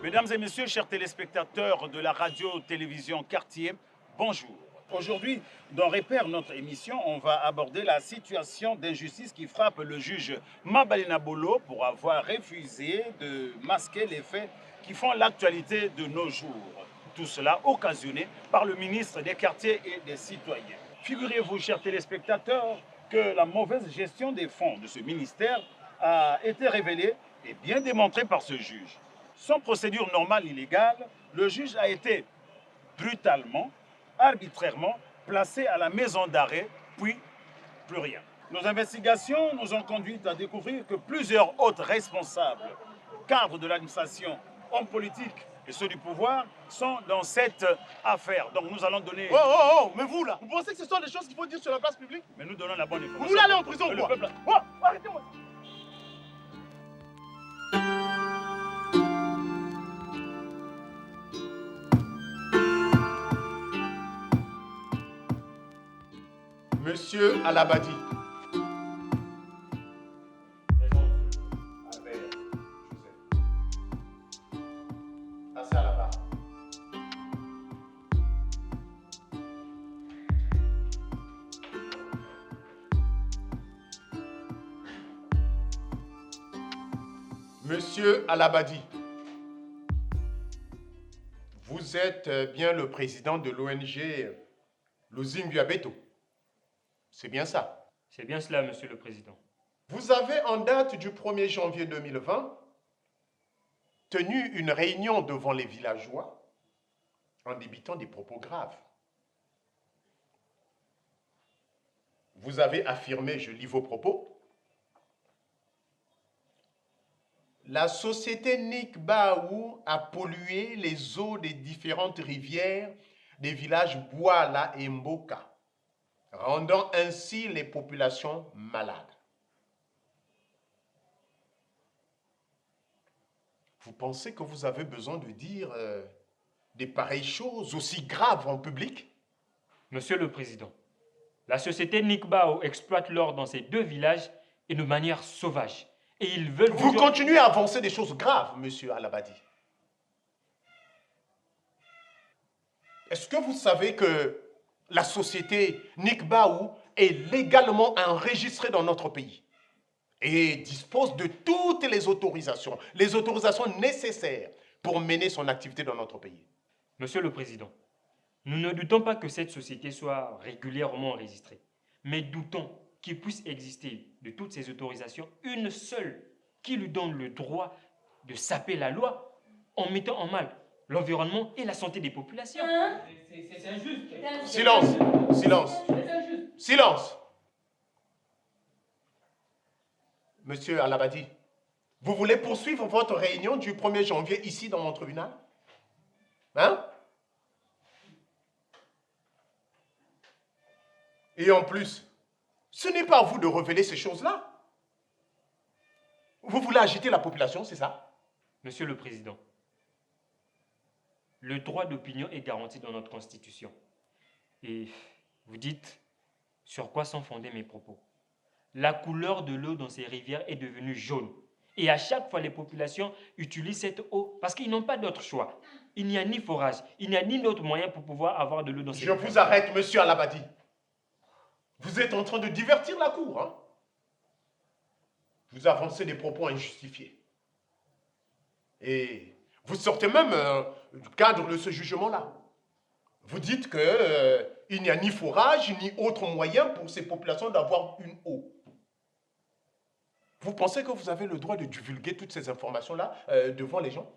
Mesdames et messieurs, chers téléspectateurs de la radio-télévision Quartier, bonjour. Aujourd'hui, dans Repère, notre émission, on va aborder la situation d'injustice qui frappe le juge Mabalena Bolo pour avoir refusé de masquer les faits qui font l'actualité de nos jours. Tout cela occasionné par le ministre des Quartiers et des Citoyens. Figurez-vous, chers téléspectateurs, que la mauvaise gestion des fonds de ce ministère a été révélée et bien démontrée par ce juge. Sans procédure normale illégale, le juge a été brutalement, arbitrairement placé à la maison d'arrêt, puis plus rien. Nos investigations nous ont conduit à découvrir que plusieurs autres responsables, cadres de l'administration, hommes politiques et ceux du pouvoir sont dans cette affaire. Donc nous allons donner... Mais vous là, vous pensez que ce sont des choses qu'il faut dire sur la place publique? Mais nous donnons la bonne information. Vous voulez aller en prison ou quoi? Arrêtez-moi. Monsieur Alabadi. Albert, Joseph. Passez à la barre. Monsieur Alabadi, vous êtes bien le président de l'ONG Luzingu Abeto. C'est bien ça. C'est bien cela, Monsieur le Président. Vous avez, en date du 1er janvier 2020, tenu une réunion devant les villageois en débitant des propos graves. Vous avez affirmé, je lis vos propos, la société Nikbaou a pollué les eaux des différentes rivières des villages Bouala et Mboka, rendant ainsi les populations malades. Vous pensez que vous avez besoin de dire des pareilles choses aussi graves en public? Monsieur le Président, la société Nikbao exploite l'or dans ces deux villages et de manière sauvage. Et ils veulent... Vous continuez à avancer des choses graves, monsieur Alabadi. Est-ce que vous savez que la société Nikbaou est légalement enregistrée dans notre pays et dispose de toutes les autorisations nécessaires pour mener son activité dans notre pays? Monsieur le Président, nous ne doutons pas que cette société soit régulièrement enregistrée, mais doutons qu'il puisse exister de toutes ces autorisations une seule qui lui donne le droit de saper la loi en mettant en mal l'environnement et la santé des populations. C'est injuste. Silence, silence, silence. Monsieur Alabadi, vous voulez poursuivre votre réunion du 1er janvier ici dans mon tribunal? Hein? Et en plus, ce n'est pas à vous de révéler ces choses-là. Vous voulez agiter la population, c'est ça? Monsieur le Président, le droit d'opinion est garanti dans notre Constitution. Et vous dites, sur quoi sont fondés mes propos? La couleur de l'eau dans ces rivières est devenue jaune. Et à chaque fois, les populations utilisent cette eau parce qu'ils n'ont pas d'autre choix. Il n'y a ni forage, il n'y a ni d'autre moyen pour pouvoir avoir de l'eau dans ces rivières. Je vous arrête, monsieur Alabadi. Vous êtes en train de divertir la cour, hein? Vous avancez des propos injustifiés. Et vous sortez même du cadre de ce jugement-là. Vous dites qu'il n'y a ni forage, ni autre moyen pour ces populations d'avoir une eau. Vous pensez que vous avez le droit de divulguer toutes ces informations-là devant les gens?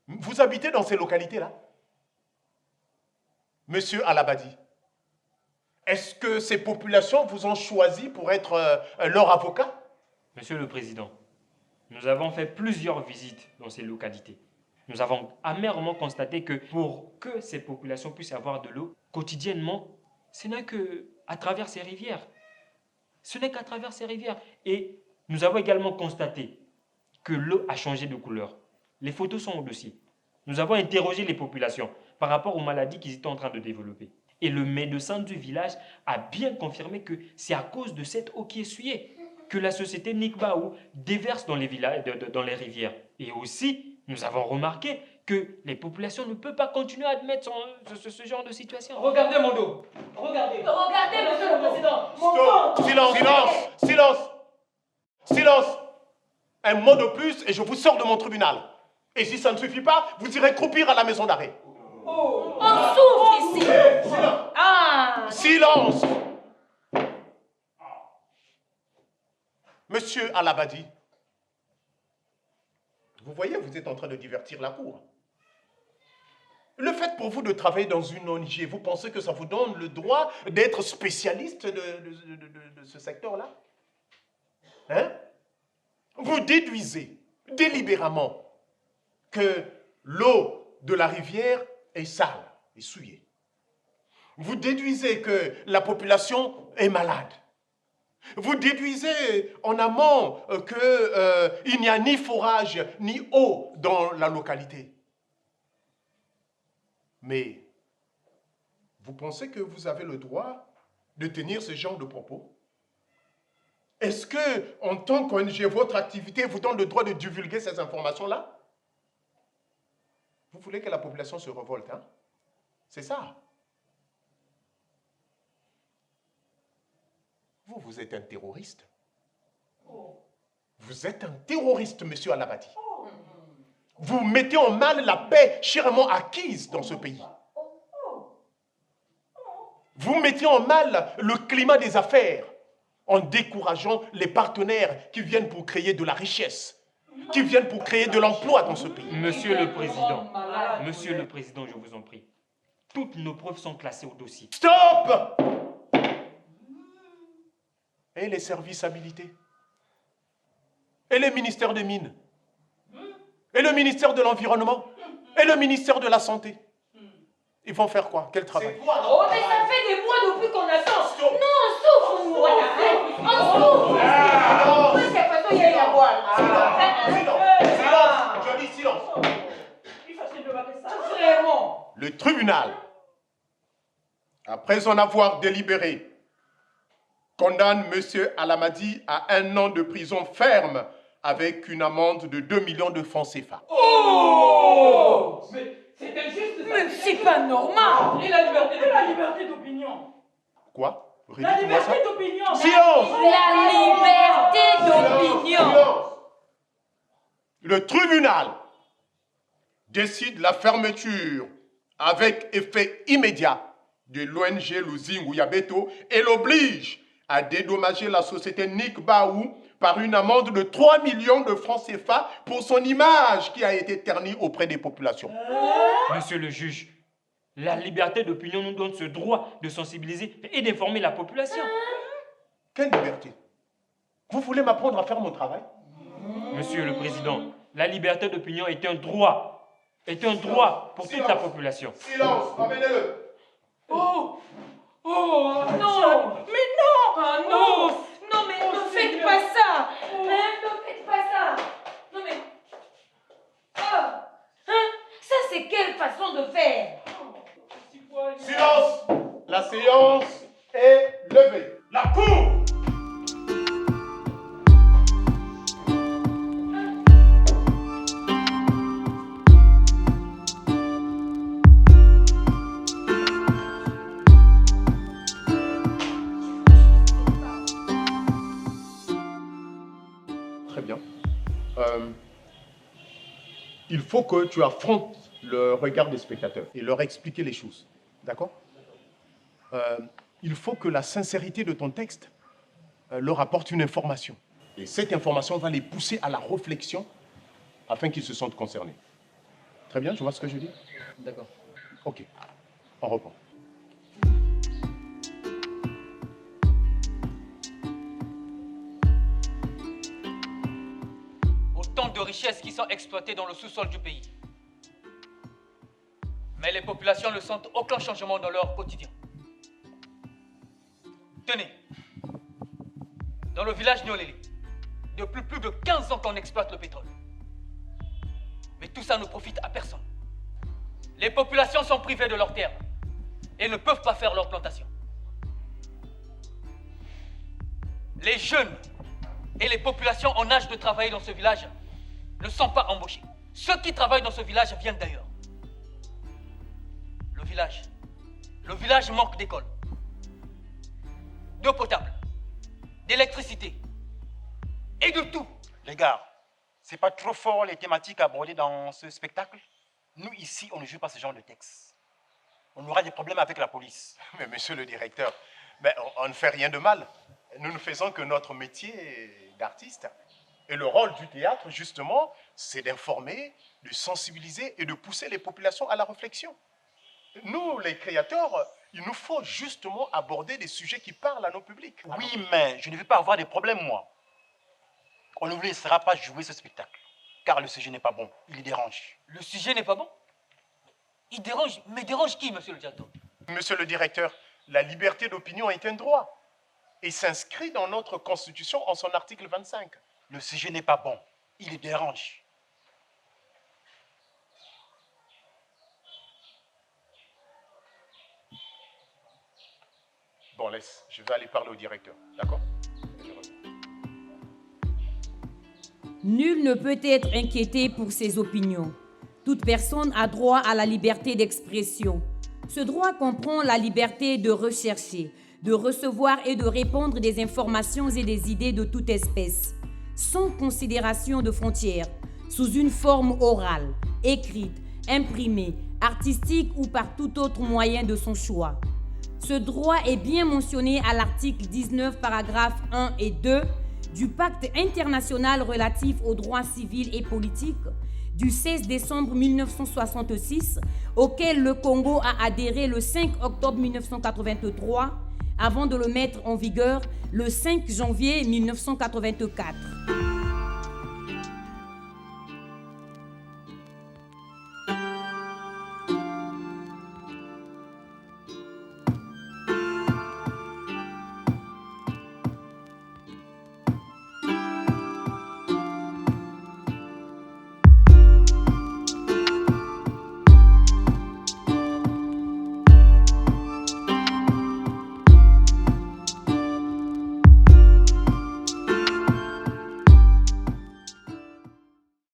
Vous habitez dans ces localités-là? Monsieur Alabadi, est-ce que ces populations vous ont choisi pour être leur avocat? Monsieur le Président, nous avons fait plusieurs visites dans ces localités. Nous avons amèrement constaté que pour que ces populations puissent avoir de l'eau quotidiennement, ce n'est qu'à travers ces rivières. Ce n'est qu'à travers ces rivières. Et nous avons également constaté que l'eau a changé de couleur. Les photos sont au dossier. Nous avons interrogé les populations par rapport aux maladies qu'ils étaient en train de développer. Et le médecin du village a bien confirmé que c'est à cause de cette eau qui est souillée que la société Nikbaou déverse dans les villages, dans les rivières. Et aussi, nous avons remarqué que les populations ne peuvent pas continuer à admettre ce genre de situation. Regardez mon dos. Regardez. Regardez, monsieur le président. Mon Stop. ventre. Silence. Un mot de plus et je vous sors de mon tribunal. Et si ça ne suffit pas, vous irez croupir à la maison d'arrêt. On souffre ici. Silence. Ah. Silence. Monsieur Alabadi, vous voyez, vous êtes en train de divertir la cour. Le fait pour vous de travailler dans une ONG, vous pensez que ça vous donne le droit d'être spécialiste de ce secteur-là? Hein? Vous déduisez délibérément que l'eau de la rivière est sale et souillée. Vous déduisez que la population est malade. Vous déduisez en amont qu'il n'y a ni forage ni eau dans la localité. Mais vous pensez que vous avez le droit de tenir ce genre de propos? Est-ce que, en tant qu'ONG, votre activité vous donne le droit de divulguer ces informations-là? Vous voulez que la population se révolte, hein? C'est ça. Vous êtes un terroriste. Vous êtes un terroriste, monsieur Alabadi. Vous mettez en mal la paix chèrement acquise dans ce pays. Vous mettez en mal le climat des affaires en décourageant les partenaires qui viennent pour créer de la richesse, qui viennent pour créer de l'emploi dans ce pays. Monsieur le Président, je vous en prie. Toutes nos preuves sont classées au dossier. Stop! Et les services habilités? Et les ministères des Mines? Et le ministère de l'Environnement? Et le ministère de la Santé? Ils vont faire quoi? Quel travail? Oh, mais ça fait des mois depuis qu'on attend. Non, on souffre, nous. On souffre. Oui, c'est parce qu'il y a la boîte. Silence! Je dis silence! Vraiment. Le tribunal, après en avoir délibéré, condamne M. Alamadi à 1 an de prison ferme avec une amende de 2 millions de francs CFA. Oh! Mais c'est injuste. Mais c'est pas normal. Et la liberté d'opinion. Quoi? La Redites-moi ça. liberté d'opinion. Silence! La liberté d'opinion. Silence! Le tribunal décide la fermeture avec effet immédiat de l'ONG Luzing Ouyabeto et l'oblige à dédommager la société Nikbaou par une amende de 3 millions de francs CFA pour son image qui a été ternie auprès des populations. Monsieur le juge, la liberté d'opinion nous donne ce droit de sensibiliser et d'informer la population. Quelle liberté? Vous voulez m'apprendre à faire mon travail? Monsieur le Président, la liberté d'opinion est un droit. Est un droit pour toute la population. Silence, ramenez-le. Oh! Oh! Non. Mais non. Ah non! Non, mais ne faites pas ça. Hein? Ne faites pas ça. Non, mais... Ah. Hein? Ça, c'est quelle façon de faire? Silence! La séance est levée. La cour! Très bien. Il faut que tu affrontes le regard des spectateurs et leur expliquer les choses. D'accord? Il faut que la sincérité de ton texte leur apporte une information. Et cette information va les pousser à la réflexion afin qu'ils se sentent concernés. Très bien, tu vois ce que je dis? D'accord. Ok, on reprend. Autant de richesses qui sont exploitées dans le sous-sol du pays. Mais les populations ne sentent aucun changement dans leur quotidien. Tenez, dans le village Nyolélé, depuis plus de 15 ans qu'on exploite le pétrole. Mais tout ça ne profite à personne. Les populations sont privées de leurs terres et ne peuvent pas faire leurs plantations. Les jeunes Et les populations en âge de travailler dans ce village ne sont pas embauchées. Ceux qui travaillent dans ce village viennent d'ailleurs. Le village manque d'école, d'eau potable, d'électricité et de tout. Les gars, c'est pas trop fort les thématiques abordées dans ce spectacle? Nous, ici, on ne joue pas ce genre de texte. On aura des problèmes avec la police. Mais monsieur le directeur, on ne fait rien de mal. Nous ne faisons que notre métier d'artiste. Et le rôle du théâtre, justement, c'est d'informer, de sensibiliser et de pousser les populations à la réflexion. Nous, les créateurs, il nous faut justement aborder des sujets qui parlent à nos publics. Oui, mais je ne veux pas avoir des problèmes, moi. On ne vous laissera pas jouer ce spectacle, car le sujet n'est pas bon, il les dérange. Le sujet n'est pas bon? Il dérange, mais dérange qui, monsieur le directeur? Monsieur le directeur, la liberté d'opinion est un droit et s'inscrit dans notre Constitution en son article 25. Le sujet n'est pas bon, il les dérange. Bon, laisse, je vais aller parler au directeur, d'accord? Nul ne peut être inquiété pour ses opinions. Toute personne a droit à la liberté d'expression. Ce droit comprend la liberté de rechercher, de recevoir et de répandre des informations et des idées de toute espèce, sans considération de frontières, sous une forme orale, écrite, imprimée, artistique ou par tout autre moyen de son choix. Ce droit est bien mentionné à l'article 19, paragraphes 1 et 2 du Pacte international relatif aux droits civils et politiques du 16 décembre 1966, auquel le Congo a adhéré le 5 octobre 1983, avant de le mettre en vigueur le 5 janvier 1984.